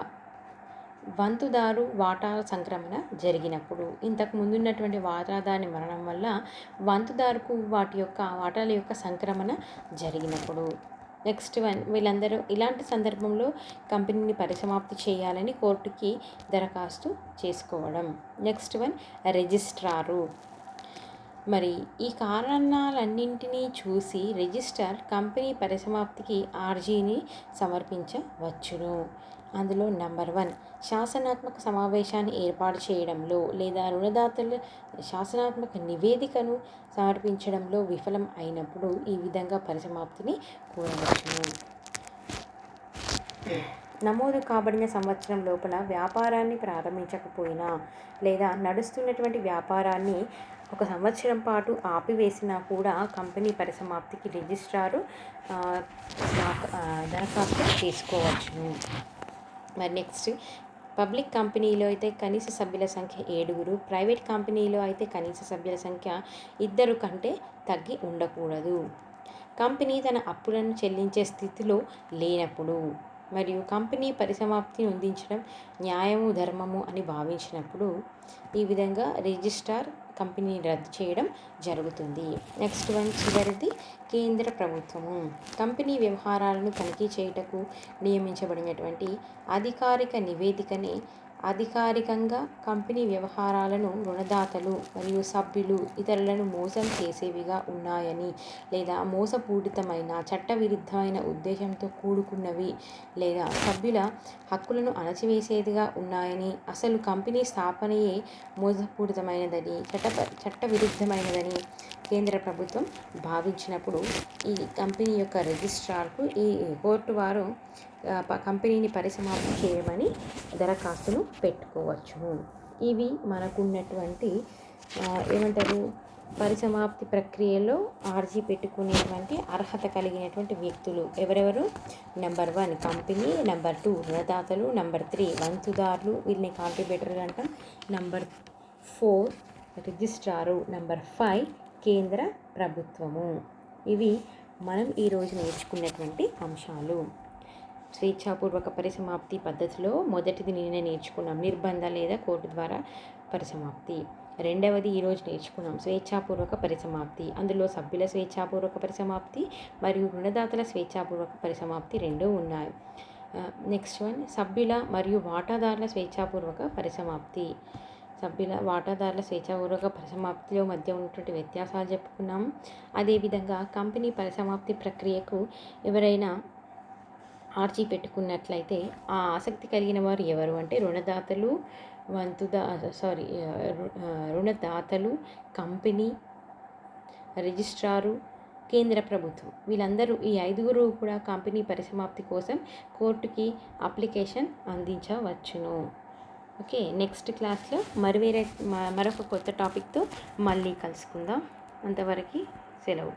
వంతుదారు వాటాల సంక్రమణ జరిగినప్పుడు. ఇంతకు ముందున్నటువంటి వాటాదారుని మరణం వల్ల వంతుదారుకు వాటాల యొక్క సంక్రమణ జరిగినప్పుడు. నెక్స్ట్ వన్, వీళ్ళందరూ ఇలాంటి సందర్భంలో కంపెనీని పరిసమాప్తి చేయాలని కోర్టుకి దరఖాస్తు చేసుకోవడం. Next one, registrar. మరి ఈ కారణాలన్నింటినీ చూసి రిజిస్ట్రార్ కంపెనీ పరిసమాప్తికి ఆర్జీని సమర్పించవచ్చును. అందులో నెంబర్ 1, శాసనాత్మక సమావేశాన్ని ఏర్పాటు చేయడంలో లేదా రుణదాతల శాసనాత్మక నివేదికను సమర్పించడంలో విఫలం అయినప్పుడు ఈ విధంగా పరిసమాప్తిని కోరవచ్చును. నమోదు కాబడిన సంవత్సరం లోపల వ్యాపారాన్ని ప్రారంభించకపోయినా లేదా నడుస్తున్నటువంటి వ్యాపారాన్ని 1 సంవత్సరం పాటు ఆపివేసినా కూడా కంపెనీ పరిసమాప్తికి రిజిస్ట్రారు దరఖాస్తు చేసుకోవచ్చును. మరి నెక్స్ట్, పబ్లిక్ కంపెనీలో అయితే కనీస సభ్యుల సంఖ్య 7, ప్రైవేట్ కంపెనీలో అయితే కనీస సభ్యుల సంఖ్య 2 కంటే తగ్గి ఉండకూడదు. కంపెనీ తన అప్పులను చెల్లించే స్థితిలో లేనప్పుడు మరియు కంపెనీ పరిసమాప్తిని అందించడం న్యాయము ధర్మము అని భావించినప్పుడు ఈ విధంగా రిజిస్ట్రార్ కంపెనీని రద్దు చేయడం జరుగుతుంది. నెక్స్ట్ వన్, చివరిది, కేంద్ర ప్రభుత్వము కంపెనీ వ్యవహారాలను తనిఖీ చేయుటకు నియమించబడినటువంటి అధికారిక నివేదికని అధికారికంగా కంపెనీ వ్యవహారాలను రుణదాతలు మరియు సభ్యులు ఇతరులను మోసం చేసేవిగా ఉన్నాయని లేదా మోసపూరితమైన చట్టవిరుద్ధమైన ఉద్దేశంతో కూడుకున్నవి లేదా సభ్యుల హక్కులను అణచివేసేదిగా ఉన్నాయని, అసలు కంపెనీ స్థాపనయే మోసపూరితమైనదని చట్టవిరుద్ధమైనదని కేంద్ర ప్రభుత్వం భావించినప్పుడు ఈ కంపెనీ యొక్క రిజిస్ట్రార్కు ఈ కోర్టు వారు కంపెనీని పరిసమాప్తి చేయమని దరఖాస్తును పెట్టుకోవచ్చు. ఇవి మనకున్నటువంటి ఏమంటారు పరిసమాప్తి ప్రక్రియలో ఆర్జీ పెట్టుకునేటువంటి అర్హత కలిగినటువంటి వ్యక్తులు ఎవరెవరు? నెంబర్ 1 కంపెనీ, నెంబర్ 2 రుణదాతలు, నెంబర్ 3 వంతుదారులు, వీళ్ళని కాంట్రిబ్యూటర్లు అంటాం, నెంబర్ 4 రిజిస్ట్రారు, నెంబర్ 5 కేంద్ర ప్రభుత్వము. ఇవి మనం ఈరోజు నేర్చుకున్నటువంటి అంశాలు. స్వేచ్ఛాపూర్వక పరిసమాప్తి పద్ధతిలో మొదటిది నిన్న నేర్చుకున్నాం, నిర్బంధ లేదా కోర్టు ద్వారా పరిసమాప్తి. రెండవది ఈరోజు నేర్చుకున్నాం స్వేచ్ఛాపూర్వక పరిసమాప్తి. అందులో సభ్యుల స్వేచ్ఛాపూర్వక పరిసమాప్తి మరియు రుణదాతల స్వేచ్ఛాపూర్వక పరిసమాప్తి రెండూ ఉన్నాయి. నెక్స్ట్ వన్ సభ్యుల మరియు వాటాదారుల స్వేచ్ఛాపూర్వక పరిసమాప్తి. సభ్యుల వాటాదారుల స్వేచ్ఛాపూర్వక పరిసమాప్తిలో మధ్య ఉన్నటువంటి వ్యత్యాసాలు చెప్పుకున్నాము. అదేవిధంగా కంపెనీ పరిసమాప్తి ప్రక్రియకు ఎవరైనా ఆర్జీ పెట్టుకున్నట్లయితే ఆ ఆసక్తి కలిగిన వారు ఎవరు అంటే రుణదాతలు, కంపెనీ, రిజిస్ట్రారు, కేంద్ర ప్రభుత్వం. వీళ్ళందరూ ఈ 5గురు కూడా కంపెనీ పరిసమాప్తి కోసం కోర్టుకి అప్లికేషన్ అందించవచ్చును. ఓకే, నెక్స్ట్ క్లాస్లో మరొక కొత్త టాపిక్తో మళ్ళీ కలుసుకుందాం. అంతవరకు సెలవు.